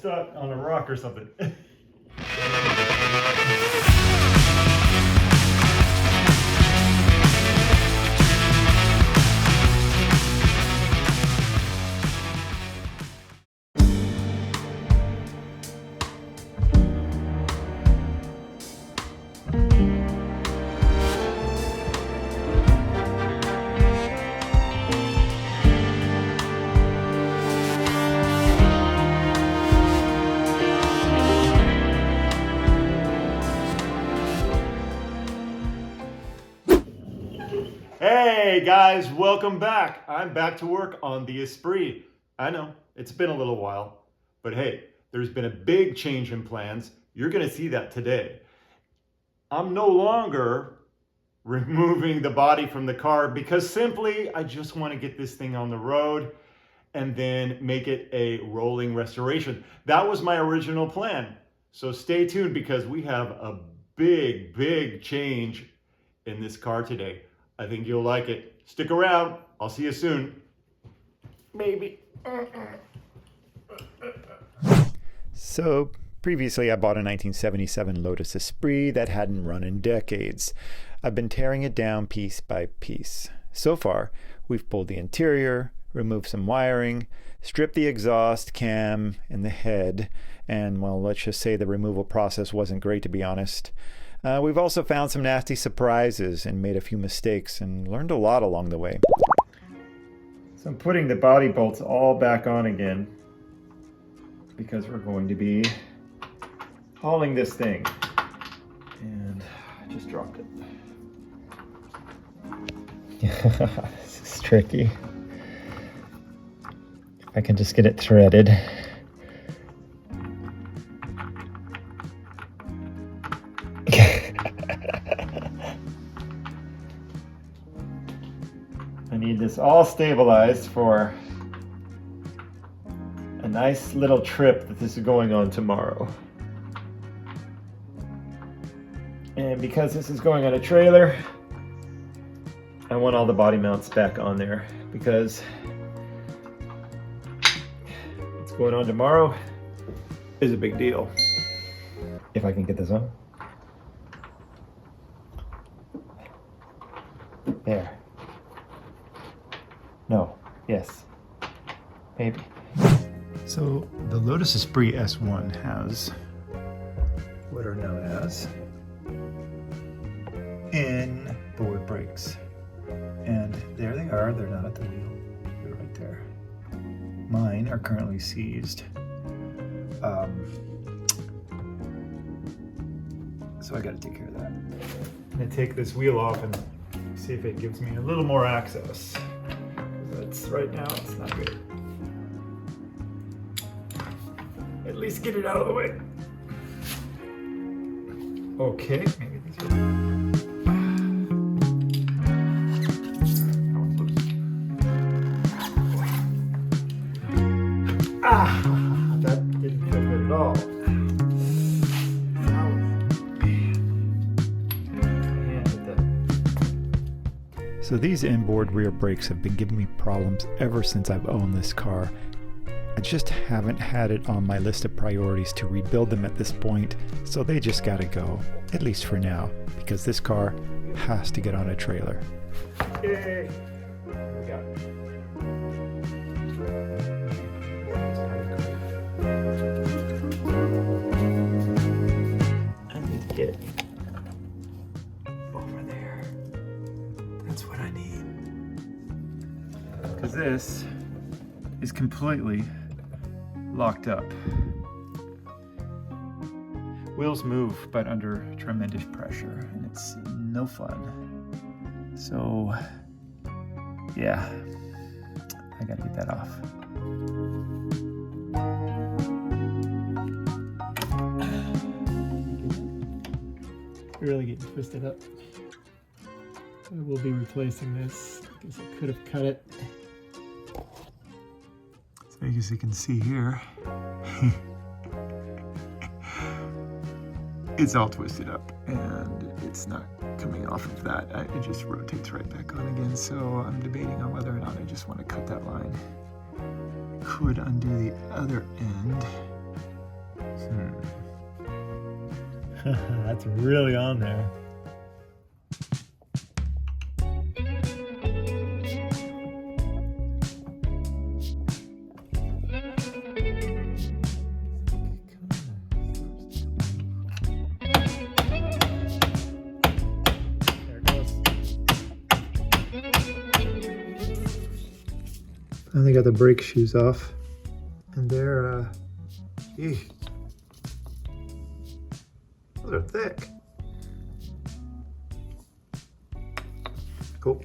stuck on a rock or something. Hey guys, welcome back. I'm back to work on the Esprit. I know, it's been a little while, but hey, there's been a big change in plans. You're gonna see that today. I'm no longer removing the body from the car because simply I just want to get this thing on the road and then make it a rolling restoration. That was my original plan. So stay tuned because we have a big change in this car today. I think you'll like it. Stick around. I'll see you soon. Maybe. So previously I bought a 1977 Lotus Esprit that hadn't run in decades. I've been tearing it down piece by piece. So far, we've pulled the interior, removed some wiring, stripped the exhaust, cam, and the head, and well, let's just say the removal process wasn't great, to be honest. We've also found some nasty surprises and made a few mistakes and learned a lot along the way. So I'm putting the body bolts all back on again because we're going to be hauling this thing. And I just dropped it. This is tricky. If I can just get it threaded. I need this all stabilized for a nice little trip that this is going on tomorrow. And because this is going on a trailer, I want all the body mounts back on there because what's going on tomorrow is a big deal. If I can get this on. There. No. Yes. Maybe. So the Lotus Esprit S1 has what are known as inboard brakes. And there they are. They're not at the wheel. They're right there. Mine are currently seized. So I got to take care of that. I'm going to take this wheel off and see if it gives me a little more access. That's right now, it's not good. At least get it out of the way. Okay, maybe these are... That didn't feel good at all. So these inboard rear brakes have been giving me problems ever since I've owned this car. I just haven't had it on my list of priorities to rebuild them at this point, so they just gotta go, at least for now, because this car has to get on a trailer. Yay! We got it. I need to get over there. That's what I need. Because this is completely locked up. Wheels move, but under tremendous pressure, and it's no fun. So, yeah, I gotta get that off. Really getting twisted up. I will be replacing this. I guess I could have cut it. So as you can see here, it's all twisted up and it's not coming off of that. It just rotates right back on again. So I'm debating on whether or not I just want to cut that line. Could undo the other end That's really on there. There it goes. Finally got the brake shoes off, and they're those are thick. Cool.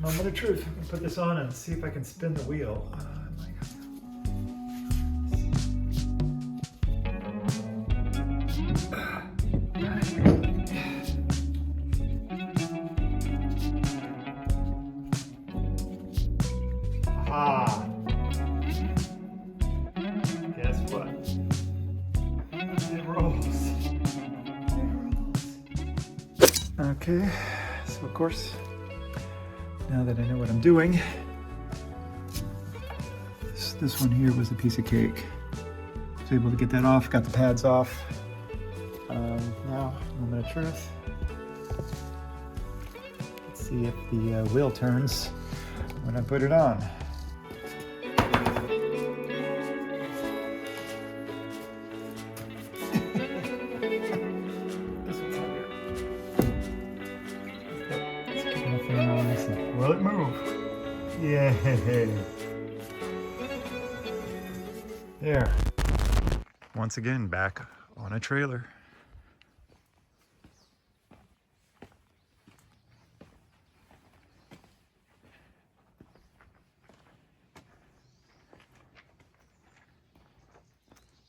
Moment of truth. I'm gonna put this on and see if I can spin the wheel. Ah. Guess what? It rolls. Okay, so of course, now that I know what I'm doing, this one here was a piece of cake. I was able to get that off, got the pads off. Now, moment of truth. Let's see if the wheel turns when I put it on. Will it move? Yay! There. Once again, back on a trailer.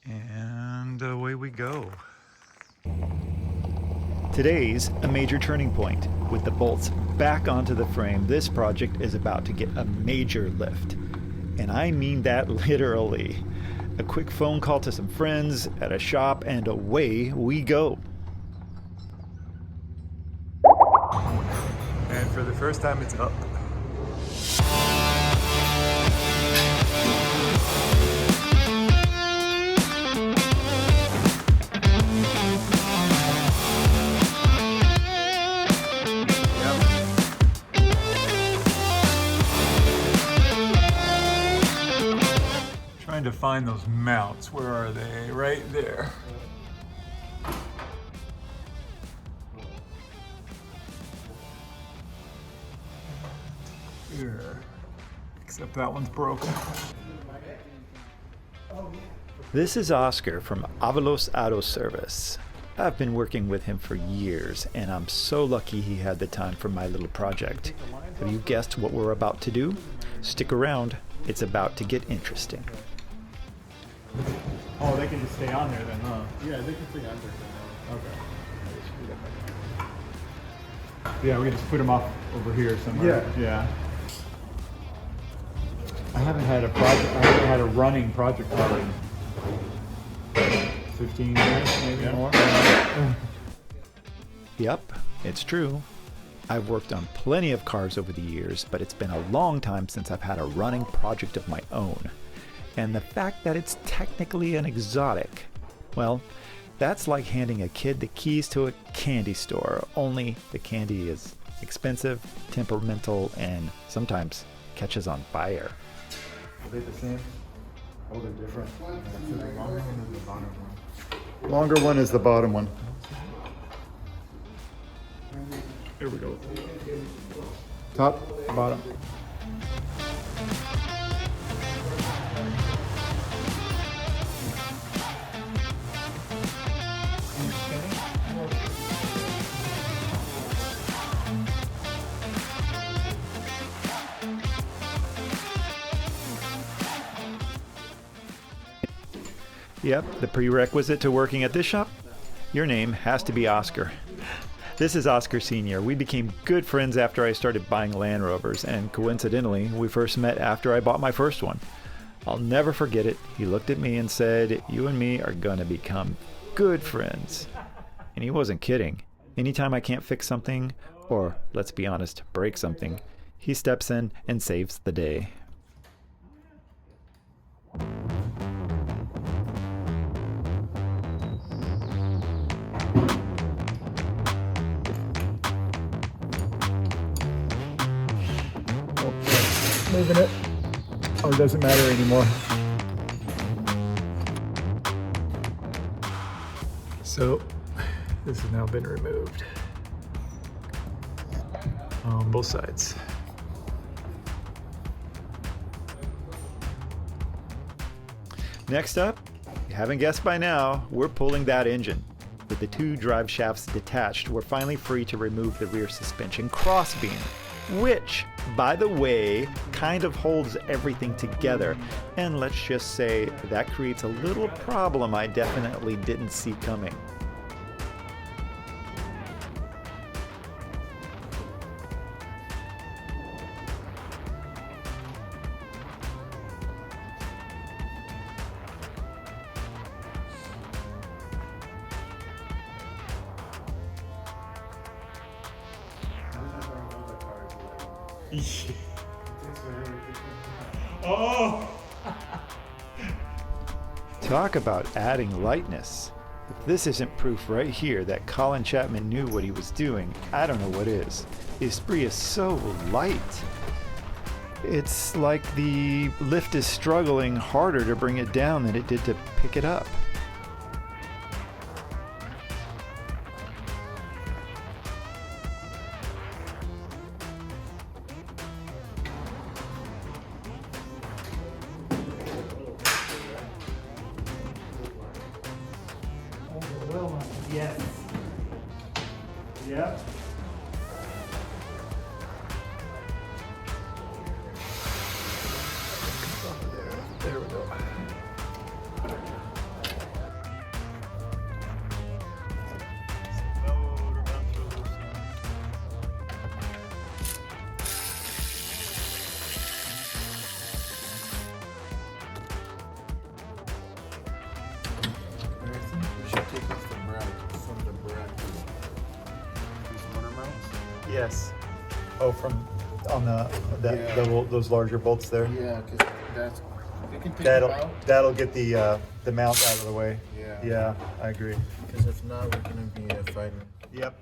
And away we go. Today's a major turning point. With the bolts back onto the frame, this project is about to get a major lift. And I mean that literally. A quick phone call to some friends at a shop, and away we go. And for the first time, it's up. Trying to find those mounts. Where are they? Right there. Here. Except that one's broken. This is Oscar from Avalos Auto Service. I've been working with him for years, and I'm so lucky he had the time for my little project. Have you guessed what we're about to do? Stick around. It's about to get interesting. Oh, they can just stay on there then, huh? Yeah, they can stay on there. Okay. Yeah, we can just put them off over here somewhere. Yeah. I haven't had a running project car in 15 years, maybe more. Yep, it's true. I've worked on plenty of cars over the years, but it's been a long time since I've had a running project of my own. And the fact that it's technically an exotic, well, that's like handing a kid the keys to a candy store, only the candy is expensive, temperamental, and sometimes catches on fire. Are they the same? Oh, they're different. So the longer one is the bottom one. Longer one is the bottom one. Here we go. Top, bottom. Yep, the prerequisite to working at this shop? Your name has to be Oscar. This is Oscar Sr. We became good friends after I started buying Land Rovers, and coincidentally, we first met after I bought my first one. I'll never forget it. He looked at me and said, "You and me are gonna become good friends." And he wasn't kidding. Anytime I can't fix something, or let's be honest, break something, he steps in and saves the day. moving it, or it doesn't matter anymore. So this has now been removed on both sides. Next up, if you haven't guessed by now, we're pulling that engine. With the two drive shafts detached, we're finally free to remove the rear suspension crossbeam, which, by the way, kind of holds everything together. And let's just say that creates a little problem I definitely didn't see coming. Oh! Talk about adding lightness. If this isn't proof right here that Colin Chapman knew what he was doing, I don't know what is. The Esprit is so light. It's like the lift is struggling harder to bring it down than it did to pick it up. Yes. Yep. There we go. Yes. Oh, from on those larger bolts there. Yeah, because that's you can take them out. That'll get the mount out of the way. Yeah. Yeah, I agree. Because if not, we're gonna be fighting. Yep.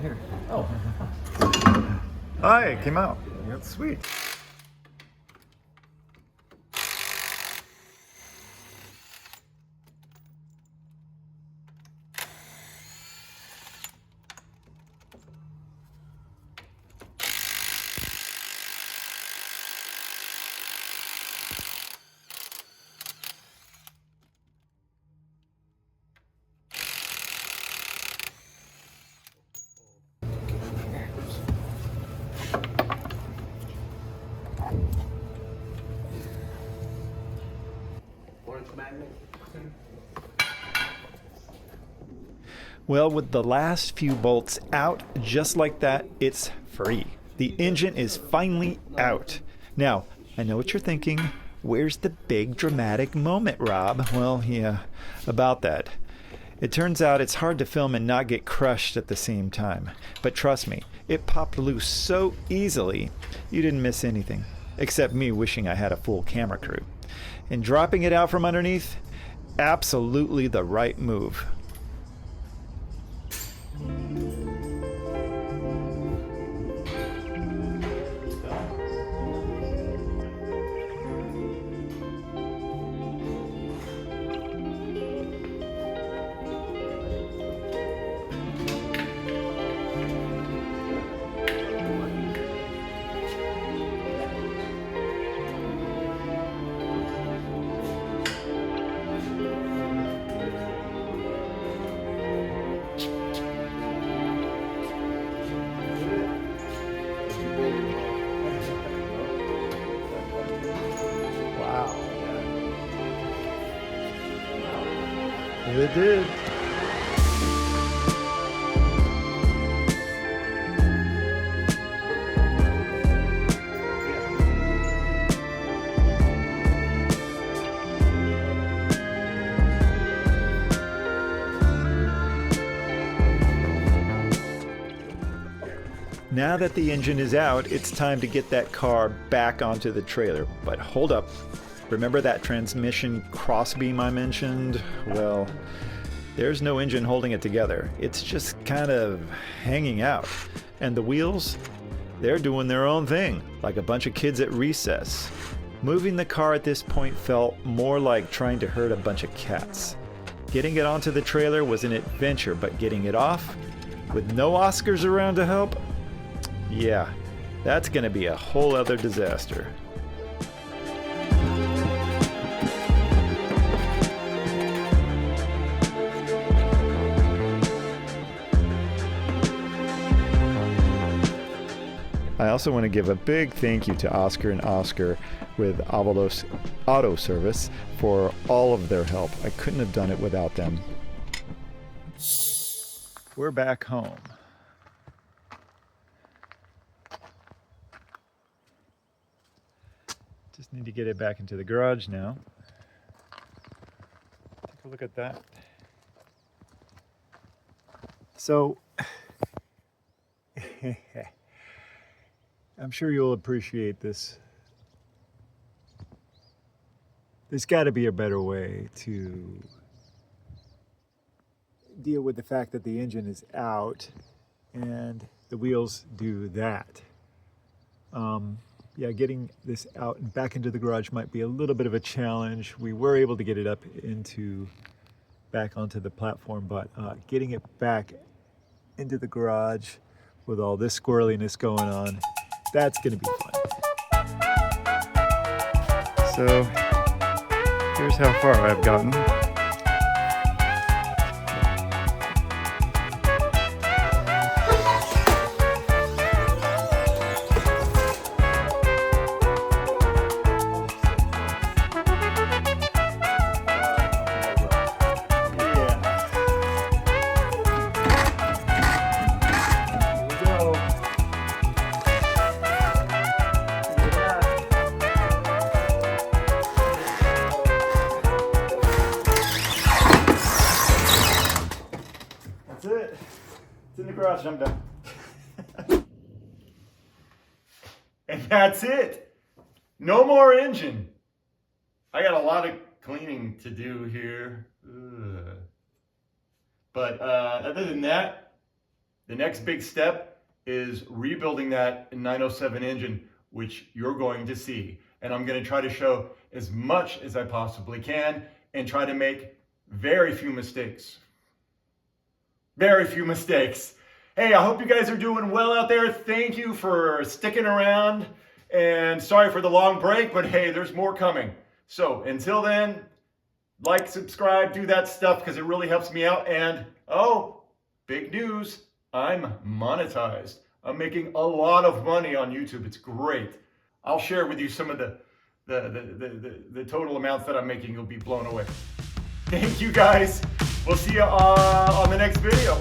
Here. Oh. Hi, it came out. Yep. Sweet. Well, with the last few bolts out, just like that, it's free. The engine is finally out. Now, I know what you're thinking. Where's the big dramatic moment, Rob? Well, yeah, about that. It turns out it's hard to film and not get crushed at the same time. But trust me, it popped loose so easily, you didn't miss anything. Except me wishing I had a full camera crew. And dropping it out from underneath, absolutely the right move. It did. Now that the engine is out, it's time to get that car back onto the trailer. But hold up. Remember that transmission crossbeam I mentioned? Well, there's no engine holding it together. It's just kind of hanging out. And the wheels, they're doing their own thing, like a bunch of kids at recess. Moving the car at this point felt more like trying to herd a bunch of cats. Getting it onto the trailer was an adventure, but getting it off, with no Oscars around to help, yeah, that's gonna be a whole other disaster. I also want to give a big thank you to Oscar and Oscar with Avalos Auto Service for all of their help. I couldn't have done it without them. We're back home. Just need to get it back into the garage now. Take a look at that. So, I'm sure you'll appreciate this. There's got to be a better way to deal with the fact that the engine is out and the wheels do that. Yeah, getting this out and back into the garage might be a little bit of a challenge. We were able to get it up back onto the platform, but getting it back into the garage with all this squirreliness going on, that's going to be fun. So here's how far I've gotten. That's it. It's in the garage. I'm done. And that's it. No more engine. I got a lot of cleaning to do here. Ugh. But other than that, the next big step is rebuilding that 907 engine, which you're going to see. And I'm going to try to show as much as I possibly can and try to make very few mistakes. Very few mistakes. Hey, I hope you guys are doing well out there. Thank you for sticking around. And sorry for the long break, but hey, there's more coming. So until then, like, subscribe, do that stuff because it really helps me out. And oh, big news, I'm monetized. I'm making a lot of money on YouTube. It's great. I'll share with you some of the total amounts that I'm making. You'll be blown away. Thank you guys. We'll see you on the next video.